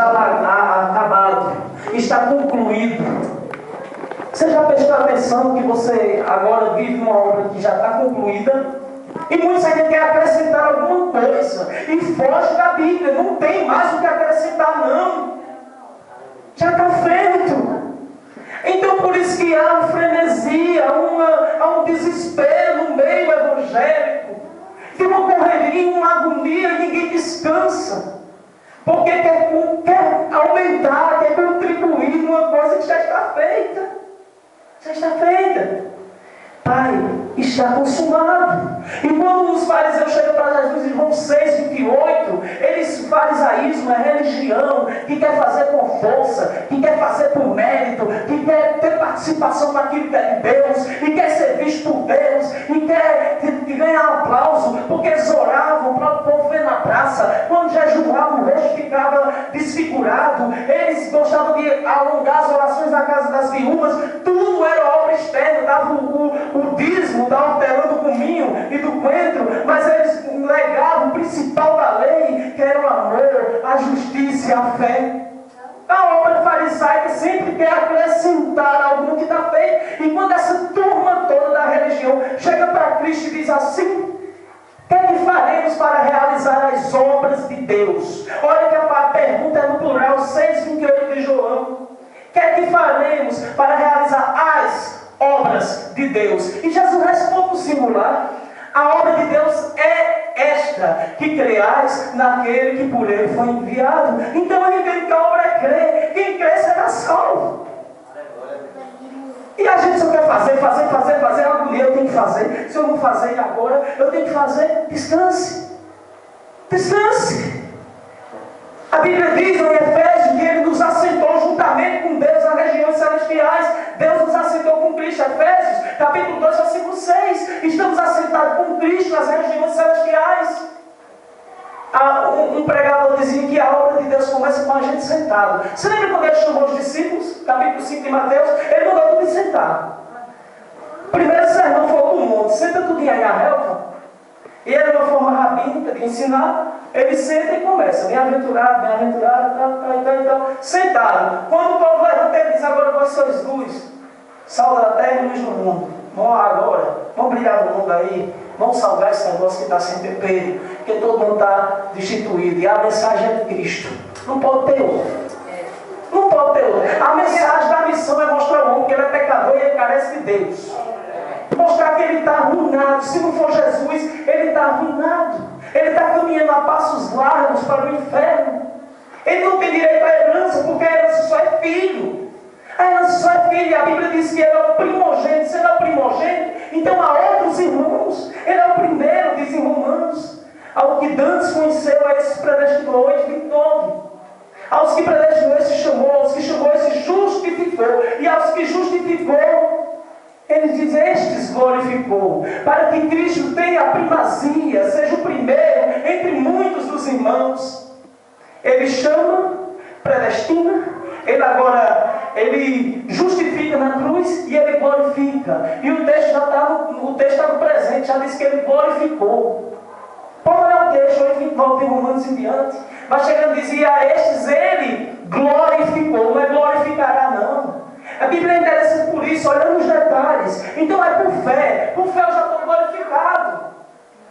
está acabado, está concluído. Você já prestou atenção que você agora vive uma obra que já está concluída? E muitos ainda querem acrescentar alguma coisa e foge da Bíblia. Não tem mais o que acrescentar, não. Já está feito. Então por isso que há uma frenesia, há um desespero no meio evangélico. Tem uma correria, uma agonia e ninguém descansa. Porque quer aumentar, quer contribuir numa coisa que já está feita. Já está feita. Pai, está consumado. E quando os fariseus chegam para Jesus em João 6:28, eles, farisaísmo é religião, que quer fazer com força, que quer fazer por mérito, que quer ter participação naquilo que é de Deus, e quer ser visto por Deus, e quer ganhar aplauso, porque eles oravam para o povo ver na praça. Quando jejuavam, o rosto ficava desfigurado. Eles gostavam de alongar as orações na casa das viúvas. Tudo era obra externa, dava o dízimo da hortelã, do cominho e do coentro, mas eles negavam o principal da lei, que era o amor, a justiça e a fé. A obra farisaica sempre quer acrescentar algo que está feito. E quando essa turma toda da religião chega para Cristo e diz assim: o que é que faremos para realizar as obras de Deus? Olha que a pergunta é no plural, 6:28 de João. O que é que faremos para realizar as obras de Deus? E Jesus responde no singular: a obra de Deus é esta, que creais naquele que por ele foi enviado. Então eu entendo que a obra é crer. Quem crê será salvo. E a gente só quer fazer, agonia, eu tenho que fazer. Se eu não fazer agora, eu tenho que fazer. Descanse. Descanse. A Bíblia diz em Efésios que Ele nos assentou juntamente com Deus nas regiões celestiais. Deus nos assentou com Cristo. Efésios, capítulo 2, versículo 6. Estamos assentados com Cristo nas regiões celestiais. Um pregador dizia que a obra de Deus começa com a gente sentado. Você lembra quando Ele chamou os discípulos? Capítulo 5 de Mateus. Ele mandou tudo sentado. O primeiro sermão foi do monte. Senta tudo aí na relva. E ele, de uma forma rabínica de ensinar, ele senta e começa: bem-aventurado, tal. Sentado. Quando o povo levanta, ele diz: agora vós sois luz, sal da terra e luz do mundo. Vamos agora, vamos brilhar no mundo aí, vamos salvar esse negócio que está sem tempero, porque todo mundo está destituído. E a mensagem é de Cristo. Não pode ter outro. Não pode ter outro. A mensagem da missão é mostrar ao mundo que ele é pecador e ele carece de Deus. Mostrar que ele está arruinado. Se não for Jesus, ele está arruinado. Ele está caminhando a passos largos para o inferno. Ele não tem direito à herança, porque a herança só é filho. A herança só é filho. E a Bíblia diz que ele é o primogênito. Se ele é o primogênito, então há outros irmãos. Ele é o primeiro, diz em Romanos. Ao que dantes conheceu, a esses predestinou. 8:29. Aos que predestinou, esse chamou. Aos que chamou, esse justificou. E aos que justificou, ele diz: estes glorificou, para que Cristo tenha a primazia, seja o primeiro entre muitos dos irmãos. Ele chama, predestina, ele justifica na cruz e ele glorifica. E o texto está no presente, já diz que ele glorificou. Pode olhar o texto, 8:29 de Romanos em diante. Vai chegando e dizia: a estes ele glorificou, não é glorificará não. A Bíblia é interessante por isso, olhando os detalhes. Então é por fé. Por fé eu já estou glorificado.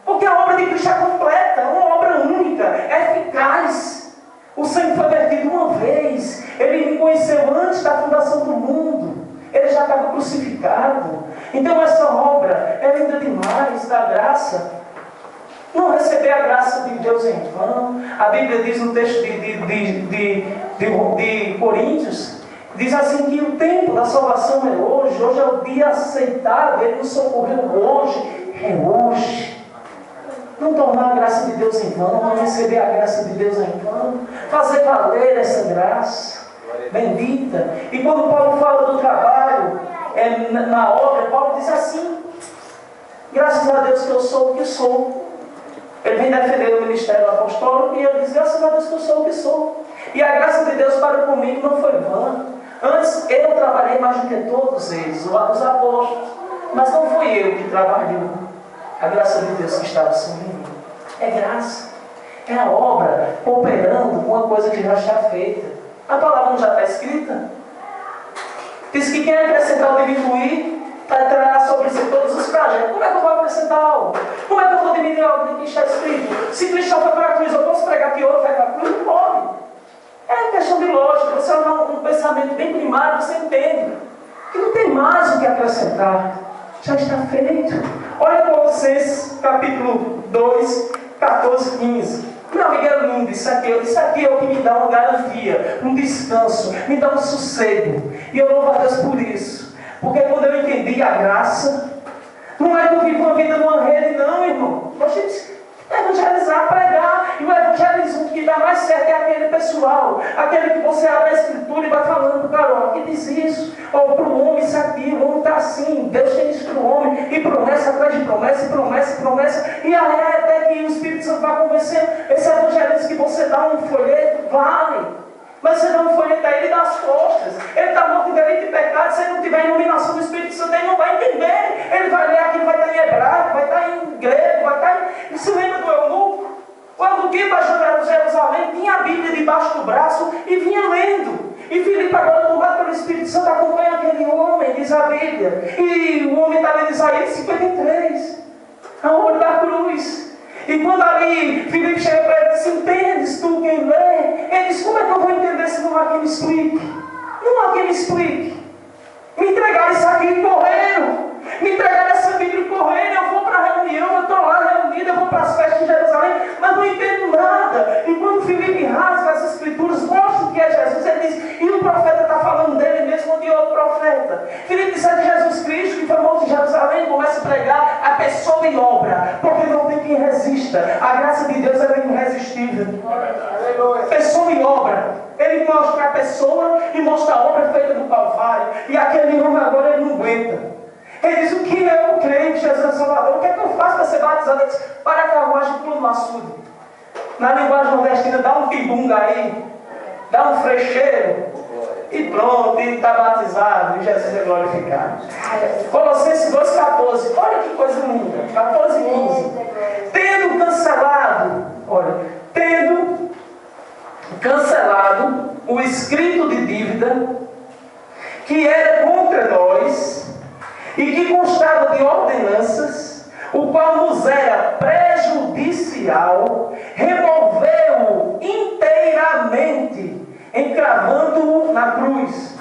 Porque a obra de Cristo é completa, é uma obra única, eficaz. O sangue foi vertido uma vez. Ele me conheceu antes da fundação do mundo. Ele já estava crucificado. Então essa obra é linda demais, da graça. Não receber a graça de Deus em vão. A Bíblia diz no texto de Coríntios, diz assim que o tempo da salvação é hoje. Hoje é o dia aceitável. Ele nos socorreu hoje. É hoje. Não tornar a graça de Deus em vão. Não receber a graça de Deus em vão. Fazer valer essa graça bendita. E quando Paulo fala do trabalho na obra, Paulo diz assim: graças a Deus que eu sou o que sou. Ele vem defender o ministério apostólico e ele diz: graças a Deus que eu sou o que sou. E a graça de Deus para comigo não foi vã. Antes eu trabalhei mais do que todos eles, os apóstolos. Mas não fui eu que trabalhou. A graça de Deus que estava sobre mim. É graça. É a obra cooperando com uma coisa que já está feita. A palavra não já está escrita? Diz que quem acrescentar ou diminuir, trará sobre si todos os projetos. Como é que eu vou acrescentar algo? Como é que eu vou diminuir algo que está escrito? Se Cristo foi para a cruz, eu posso pregar que outro vai para a cruz? Não pode. É questão de lógica. Você é um pensamento bem primário, você entende que não tem mais o que acrescentar. Já está feito. Olha Colossenses capítulo 2, 14, 15. Meu amigo, é lindo isso aqui é o que me dá uma garantia, um descanso, me dá um sossego. E eu louvo a Deus por isso. Porque quando eu entendi a graça, não é que eu vivo uma vida numa rede, não, irmão. Nós temos que evangelizar, pregar. E o evangelismo que dá mais certo é aquele pessoal, aquele que você abre a escritura e vai falando, Carol, que diz isso? Ou para o homem isso aqui, o homem está assim, Deus tem isso para o homem, e promessa atrás de promessa, e promessa, e promessa, e aí até que o Espírito Santo vai convencendo. Esse evangelismo que você dá um folheto, vale. Mas você dá um folheto a ele das costas. Ele está morto em delito de pecado. Se ele não tiver iluminação do Espírito Santo, ele não vai entender. Ele vai ler aquilo, vai estar em hebraico, vai estar em grego, vai estar em... E se lembra do eunuco? O eunuco ia para Jerusalém, tinha a Bíblia debaixo do braço e vinha lendo. E Filipe, agora tomado pelo Espírito Santo, acompanha aquele homem, diz a Bíblia. E o homem está lendo Isaías 53. A olho da cruz. E quando ali Filipe chega para ele e diz, entendes tu quem lê? Ele diz, como é que eu vou entender se não há quem me explique? Não há quem me explique. Me entregaram isso aqui e correram. Me entregaram essa Bíblia e correram. Eu vou para a reunião, eu estou lá reunido, eu vou para as festas de Jerusalém, mas não entendo nada. E quando Filipe rasga as escrituras, mostra o que é Jesus, ele diz, e o profeta está falando dele mesmo ou de outro profeta? Filipe diz, é de Jesus Cristo, que foi morto em Jerusalém, começa a pregar a pessoa e obra, porque não tem quem resista. A graça de Deus é irresistível. Pessoa e obra. Ele mostra a pessoa e mostra a obra feita no Calvário. E aquele homem agora ele não aguenta. Ele diz, o que eu creio que Jesus é Salvador? O que é que eu faço para ser batizado? Ele diz, para a carruagem e pula no açude. Na linguagem nordestina, dá um tibunga aí, dá um frecheiro, e pronto, ele está batizado, e Jesus é glorificado. Colossenses 2,14, olha que coisa linda, 14 e 15. Tendo cancelado o escrito de dívida que era contra nós e que constava de ordenanças, o qual nos era prejudicial, removeu-o inteiramente, encravando-o na cruz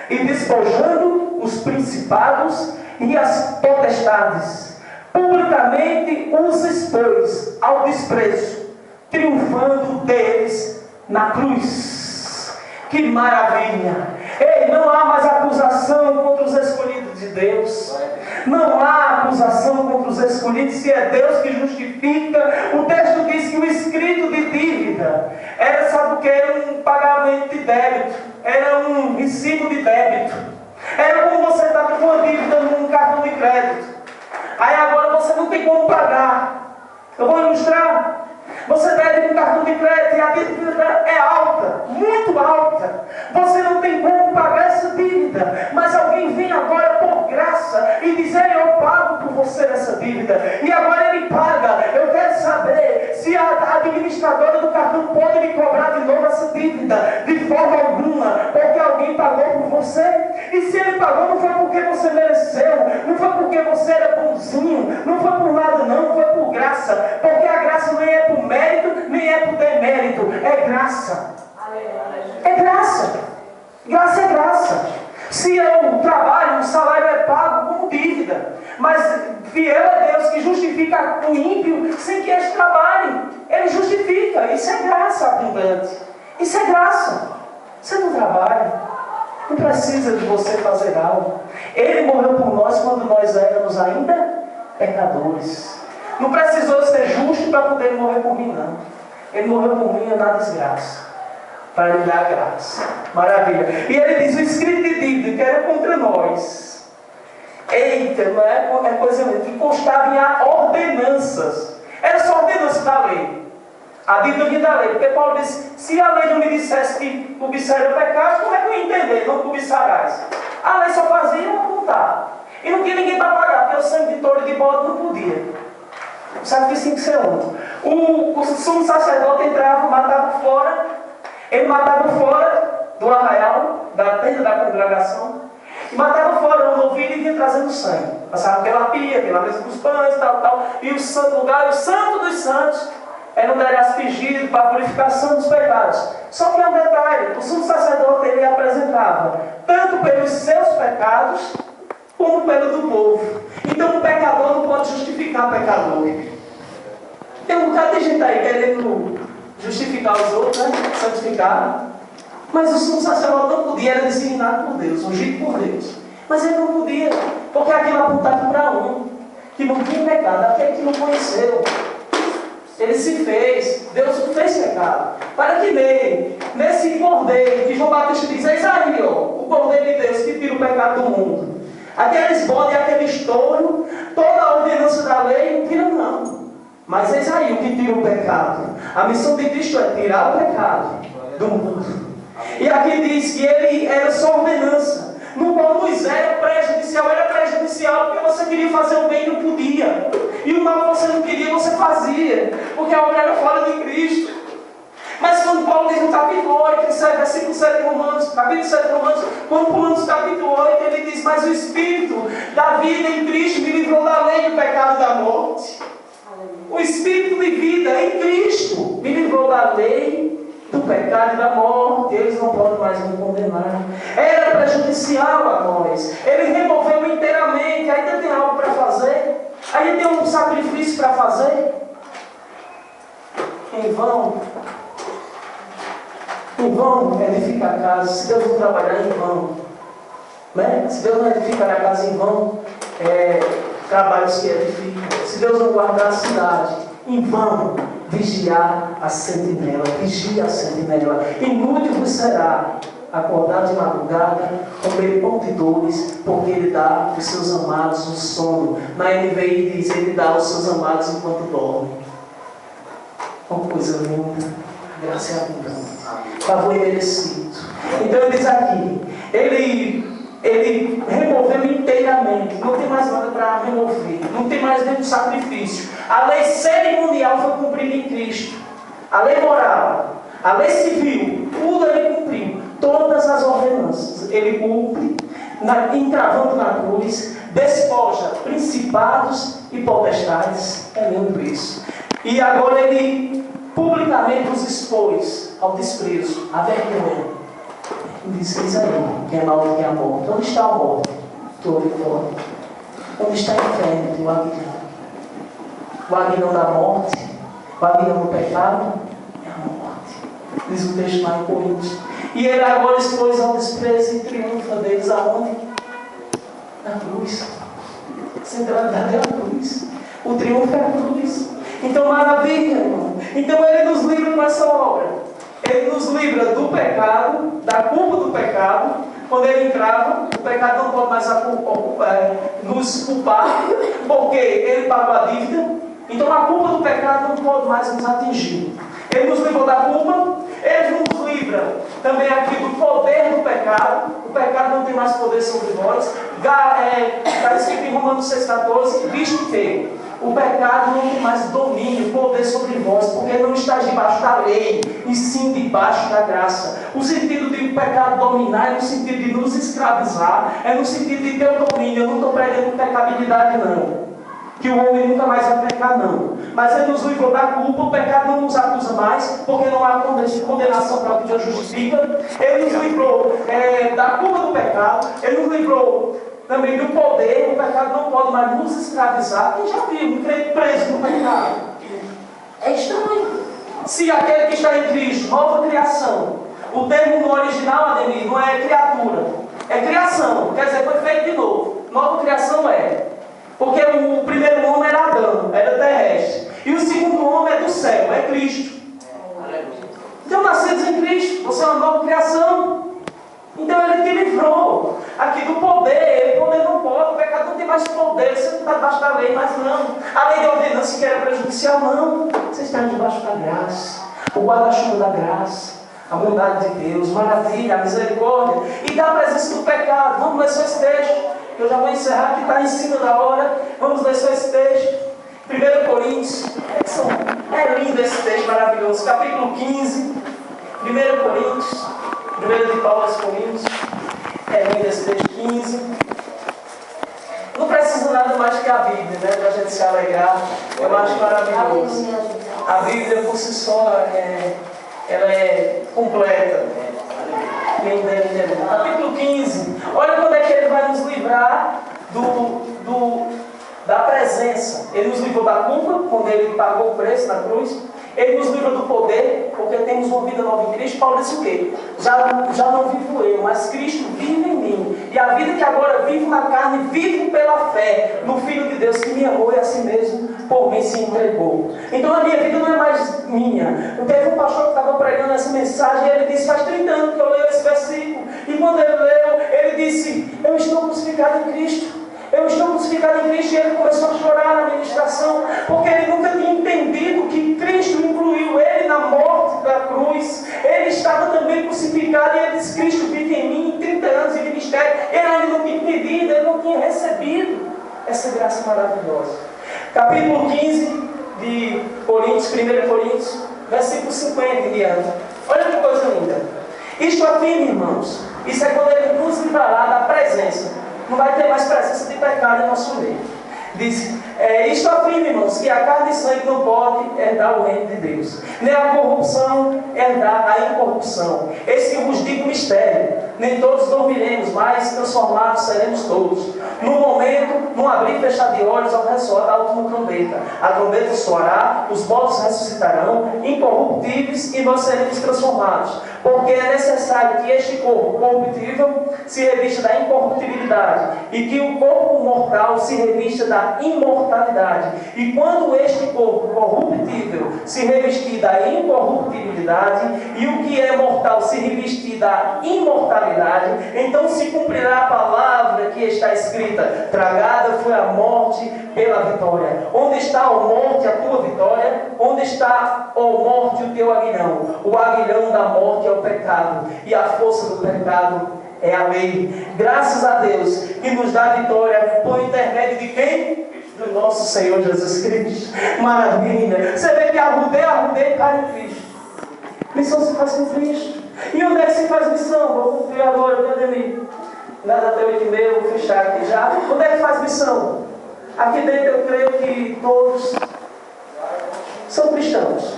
e despojando os principados e as potestades, publicamente os expôs ao desprezo, triunfando deles na cruz. Que maravilha! Ei, não há mais acusação contra os escolhidos de Deus. Não há acusação contra os escolhidos, se é Deus que justifica. O texto diz que o escrito de dívida era, sabe o que? Era um pagamento de débito, era um recibo de débito. Era como você está com uma dívida num cartão de crédito. Aí agora você não tem como pagar. Eu vou ilustrar. Você deve um cartão de crédito e a dívida é alta, muito alta. Você não tem como pagar essa dívida. Mas alguém vem agora por graça e diz, eu pago por você essa dívida. E agora ele paga. Eu quero saber se a administradora do cartão pode me cobrar de novo essa dívida. De forma alguma, porque alguém pagou por você. E se ele pagou, não foi porque você mereceu, não foi porque você era bonzinho, não foi por nada não foi por graça. Porque a graça nem é por mérito, nem é por demérito, é graça. É graça. Graça é graça. Se eu trabalho, o salário é pago como dívida. Mas fiel é Deus que justifica o ímpio sem que eles trabalhem. Ele justifica. Isso é graça abundante. Isso é graça. Você não trabalha. Não precisa de você fazer algo. Ele morreu por nós quando nós éramos ainda pecadores. Não precisou ser justo para poder morrer por mim, não. Ele morreu por mim na desgraça, para lhe dar graça. Maravilha. E ele diz, o escrito de dívida que era contra nós. Eita, não é coisa mesmo, que constava em ordenanças. Era só ordenança da lei. A dívida vinha da lei. Porque Paulo disse, se a lei não me dissesse que cobiçar era pecado, como é que eu ia entender? Não cobiçarás. A lei só fazia apontar. E não tinha ninguém para pagar, porque o sangue de touro e de bode não podia. O sacrifício tinha que ser único. O sumo sacerdote entrava, matava fora, ele matava fora do arraial, da tenda da congregação, e matava fora o novilho e vinha trazendo sangue. Passava pela pia, pela mesa dos pães, tal, e o santo lugar, o santo dos santos, era onde era aspergido para a purificação dos pecados. Só que é um detalhe, o sumo sacerdote ele apresentava tanto pelos seus pecados, como pelo do povo. Então o pecador não pode justificar o pecador. Tem um bocado de gente aí querendo justificar os outros, né? Santificar. Mas o sumo sacerdote não podia, era designado por Deus, ungido por Deus. Mas ele não podia, porque aquilo apontava para um que não tinha pecado, aquele que não conheceu. Ele se fez, Deus fez pecado. Para que nesse cordeiro, que João Batista diz, eis aí, ó, o cordeiro de Deus que tira o pecado do mundo. Aqueles bodes, aqueles touros, toda a ordenança da lei, não tira não. Mas eis aí o que tira o pecado. A missão de Cristo é tirar o pecado do mundo. E aqui diz que ele era só ordenança. No qual Moisés era prejudicial porque você queria fazer o bem e não podia. E o mal que você não queria, você fazia. Porque a obra era fora de Cristo. Mas quando Paulo diz no capítulo 8, versículo 7 de Romanos, capítulo 7 de Romanos, quando pulamos o capítulo 8, ele diz, mas o Espírito da vida em Cristo me livrou da lei do pecado e da morte. O Espírito de vida em Cristo me livrou da lei do pecado e da morte. Eles não podem mais me condenar. Era prejudicial a nós. Ele removeu inteiramente. Ainda tem algo para fazer? Ainda tem um sacrifício para fazer? Em vão edifica a casa. Se Deus não trabalhar, em vão. Né? Se Deus não edificar a casa, em vão, trabalhos que edificam. Se Deus não guardar a cidade, em vão, vigiar a sentinela. Vigia a sentinela. Inútil vos será acordar de madrugada, comer pão de dores, porque Ele dá aos seus amados o sono. Na NVI diz, Ele dá aos seus amados enquanto dormem. Uma coisa linda, graça e abundância, favor imerecido. Então ele diz aqui, ele removeu inteiramente, não tem mais nada para remover, não tem mais nenhum sacrifício. A lei cerimonial foi cumprida em Cristo, a lei moral, a lei civil, tudo ele cumpriu, todas as ordenanças ele cumpre, encravando na cruz, despoja principados e potestades. É lindo isso. E agora ele publicamente os expôs ao desprezo, à vergonha. Ele disse, eis aí, quem é maior que a morte. Onde está a morte? Tua vitória. Onde está o inferno? Teu aguilhão. O aguilhão da morte, o aguilhão do pecado, é a morte. Diz o texto lá em Coríntios. E ele agora expôs ao desprezo e triunfa deles aonde? Na cruz. A centralidade é a cruz. O triunfo é a cruz. Então, maravilha, irmão. Então, Ele nos livra com essa obra. Ele nos livra do pecado, da culpa do pecado. Quando Ele encrava, o pecado não pode mais nos culpar, porque Ele pagou a dívida. Então, a culpa do pecado não pode mais nos atingir. Ele nos livrou da culpa. Ele nos livra também aqui do poder do pecado. O pecado não tem mais poder sobre nós. Está escrito em Romanos 6,14, visto que o pecado não tem mais domínio, poder sobre vós, porque não está debaixo da lei, e sim debaixo da graça. O sentido de o pecado dominar é no sentido de nos escravizar, é no sentido de ter o domínio. Eu não estou pregando pecabilidade, não. Que o homem nunca mais vai pecar, não. Mas Ele nos livrou da culpa, o pecado não nos acusa mais, porque não há condenação para o que Deus justifica. Ele nos livrou da culpa do pecado, Ele nos livrou também do poder. O pecado não pode mais nos escravizar. Quem já viu um crente preso no pecado? É estranho. Se aquele que está em Cristo, nova criação, o termo no original, Ademir, não é criatura, é criação, quer dizer, foi feito de novo. Nova criação é. Porque o primeiro homem era Adão, era terrestre. E o segundo homem é do céu, é Cristo. Então, nascidos em Cristo, você é uma nova criação. Então, Ele te livrou aqui do poder. O poder não pode, o pecado não tem mais poder. Você não está debaixo da lei, mas não. A lei de ordenança que era prejudicial, não. Você está debaixo da graça. O guarda-chuva da graça. A bondade de Deus, maravilha, a misericórdia. E da presença do pecado. Vamos ler só esse texto. Eu já vou encerrar, que está em cima da hora. Vamos ler só esse texto. 1 Coríntios. São É lindo esse texto maravilhoso. Capítulo 15, 1 Coríntios, 1 de Paulo aos Coríntios. É lindo esse texto 15. Não precisa nada mais que a Bíblia, né? Para a gente se alegrar. Eu acho maravilhoso. A Bíblia por si só ela é completa. Capítulo 15. Olha quando é que ele vai nos livrar da presença. Ele nos livrou da culpa, quando ele pagou o preço na cruz. Ele nos livra do poder, porque temos uma vida nova em Cristo. Paulo disse o quê? Já não vivo eu, mas Cristo vive em mim. E a vida que agora vivo na carne, vivo pela fé no Filho de Deus que me amou e a si mesmo por mim se entregou. Então a minha vida não é mais minha. Teve um pastor que estava pregando essa mensagem e ele disse, faz 30 anos que eu leio esse versículo. E quando ele leu, ele disse, eu estou crucificado em Cristo. Eu estou crucificado em Cristo. E ele começou a chorar na ministração, porque ele nunca tinha entendido que Cristo incluiu ele na morte da cruz. Ele estava também crucificado, e ele disse, Cristo vive em mim. Em 30 anos de ministério, ele ainda não tinha entendido, ele não tinha recebido essa graça maravilhosa. Capítulo 15 de Coríntios, 1 Coríntios, versículo 50 em diante. Olha que coisa linda. Isto afirma, irmãos, isso é quando ele nos livrará da presença. Não vai ter mais presença de pecado em nosso meio. Diz, isto afirma, irmãos, que a carne e sangue não pode herdar o reino de Deus, nem a corrupção herdar a incorrupção. Eis que vos digo mistério: nem todos dormiremos, mas transformados seremos todos. No momento, num abrir e fechar de olhos, ao ressoar da última trombeta. A trombeta soará, os mortos ressuscitarão, incorruptíveis, e nós seremos transformados. Porque é necessário que este corpo corruptível se revista da incorruptibilidade, e que o corpo mortal se revista da imortalidade. E quando este corpo corruptível se revestir da incorruptibilidade, e o que é mortal se revestir da imortalidade, então se cumprirá a palavra que está escrita: tragada foi a morte pela vitória. Onde está, ó morte, a tua vitória? Onde está, ó morte, o teu aguilhão? O aguilhão da morte é o pecado, e a força do pecado é a lei. Graças a Deus que nos dá vitória por intermédio de quem? Do nosso Senhor Jesus Cristo. Maravilha. Você vê que arrudei cai em Cristo. Missão se faz com Cristo. E onde é que se faz missão? Vou cumprir agora, cadê mim? Nada até 8h30, eu vou fechar aqui já. Onde é que faz missão? Aqui dentro eu creio que todos são cristãos.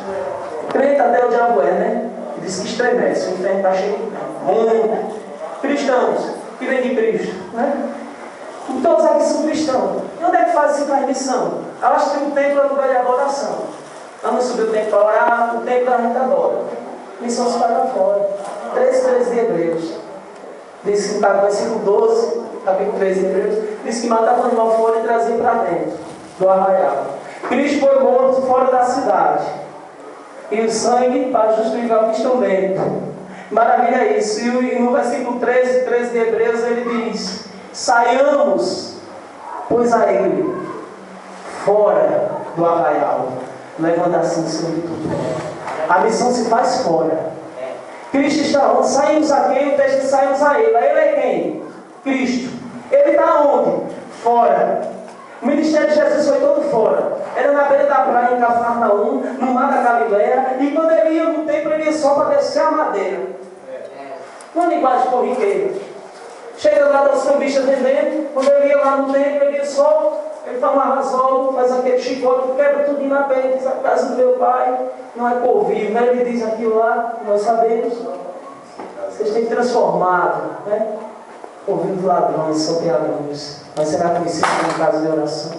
Crente até o diabo é, né? Diz que estremece, o inferno está cheio de cristãos que vêm de Cristo, né? Todos aqui são cristãos. E onde é que faz missão? Eu acho que o templo é lugar de adoração. Vamos subir o templo para orar, o templo a gente adora. Missão se faz lá fora. 13 de Hebreus. Diz que no versículo 12, capítulo 13 de Hebreus, diz que matava o animal fora e trazia para dentro do arraial. Cristo foi morto fora da cidade, e o sangue para justificar os que estão dentro. Maravilha é isso. E no versículo 13 de Hebreus, ele diz: saiamos, pois a ele, fora do arraial, levando assim sobre tudo. A missão se faz fora. Cristo está onde? Saímos aqui, o texto diz: saímos a ele. A ele é quem? Cristo. Ele está onde? Fora. O ministério de Jesus foi todo fora. Era na beira da praia, em Cafarnaum, no mar da Galileia. E quando ele ia no templo, ele ia só para descer a madeira. Uma linguagem corriqueira. Chega lá das cambistas vendendo. Quando ele ia lá no templo, ele ia só. Ele faz uma rasol, faz aquele chicote, quebra tudo na pele, diz: a casa do meu pai não é convívio, né? Ele diz aquilo lá, nós sabemos. Vocês têm transformado, né? Ouvindo ladrões, salteadores, mas será conhecido como casa de oração.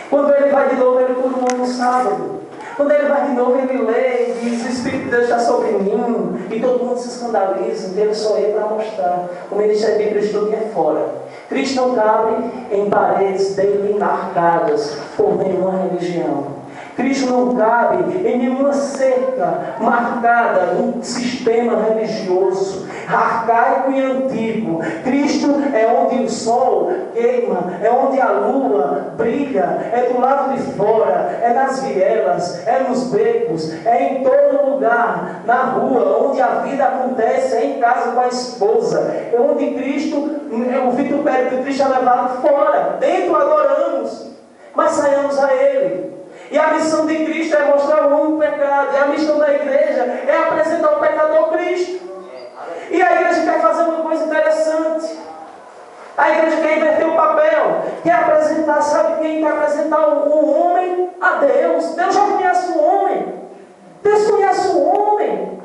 Quando ele vai de novo, ele cura o mundo no sábado. Quando ele vai de novo, ele lê e diz: o Espírito de Deus está sobre mim. E todo mundo se escandaliza. Ele só ia para mostrar. O ministério de Cristo é fora. Cristo não cabe em paredes demarcadas por nenhuma religião. Cristo não cabe em nenhuma cerca marcada num sistema religioso arcaico e antigo. Cristo é onde o sol queima, é onde a lua brilha, é do lado de fora, é nas vielas, é nos becos, é em todo lugar, na rua, onde a vida acontece, é em casa com a esposa, é onde Cristo, o vitupério de Cristo é levado fora. Dentro adoramos, mas saiamos a Ele. E a missão de Cristo é mostrar o homem o pecado. E a missão da igreja é apresentar o pecador a Cristo. E a igreja quer fazer uma coisa interessante. A igreja quer inverter o papel. Quer apresentar, sabe quem? Quer apresentar o homem a Deus. Deus já conhece o homem. Deus conhece o homem.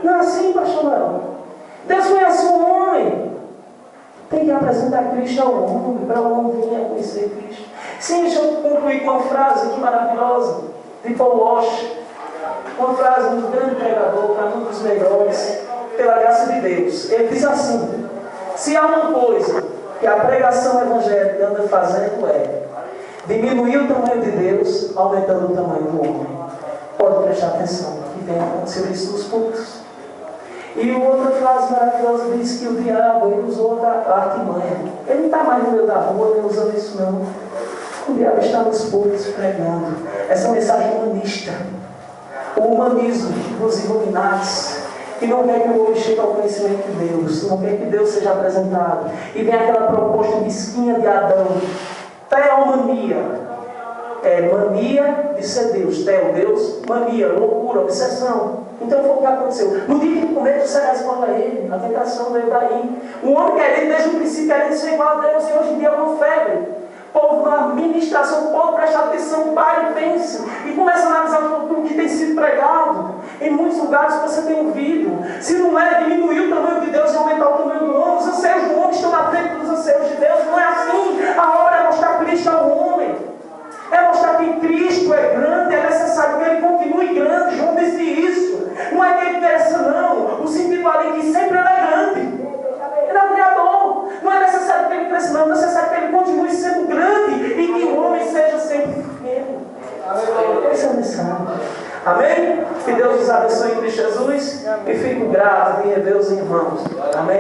Não é assim, pastor Léo? Deus conhece o homem. Tem que apresentar Cristo ao homem, para o homem vir a conhecer Cristo. Sim, deixa eu concluir com uma frase aqui maravilhosa de Paul Walsh. Uma frase de um grande pregador, para um dos melhores, pela graça de Deus. Ele diz assim: se há uma coisa que a pregação evangélica anda fazendo é diminuir o tamanho de Deus, aumentando o tamanho do homem. Pode prestar atenção, que tem acontecido isso nos cultos. E outra frase maravilhosa diz que o diabo ele usou outra artimanha. Ele não está mais no meio da rua, nem usando isso não. O diabo está nos cultos pregando essa mensagem humanista. O humanismo dos Illuminatis, que não quer que o homem chegue ao conhecimento de Deus, não quer que Deus seja apresentado. E vem aquela proposta mesquinha de Adão, teomania. É mania de ser Deus, teo, Deus, mania, loucura, obsessão. Então foi o que aconteceu. No dia que comer, você responde a ele, a tentação veio daí. O homem querendo, desde o princípio, querendo ser igual a Deus, e hoje em dia é uma febre. Povo na ministração, povo presta atenção, pare e pense. E começa a analisar tudo que tem sido pregado. Em muitos lugares você tem ouvido. Se não é diminuir o tamanho de Deus e aumentar o tamanho do homem, os anseios do homem estão na frente dos anseios de Deus. Não é assim. A obra é mostrar Cristo ao homem. É mostrar que Cristo é grande, é necessário que Ele continue grande. João disse isso. Não é que Ele cresça, não. O sentido ali que sempre Ele é grande. Ele é o Criador. Não é necessário que Ele cresça, não. É necessário que Ele continue sendo grande e que o homem seja sempre pequeno. Essa é a missão. Amém? Que Deus nos abençoe em Cristo Jesus. E fico grato em Deus, irmãos. Amém?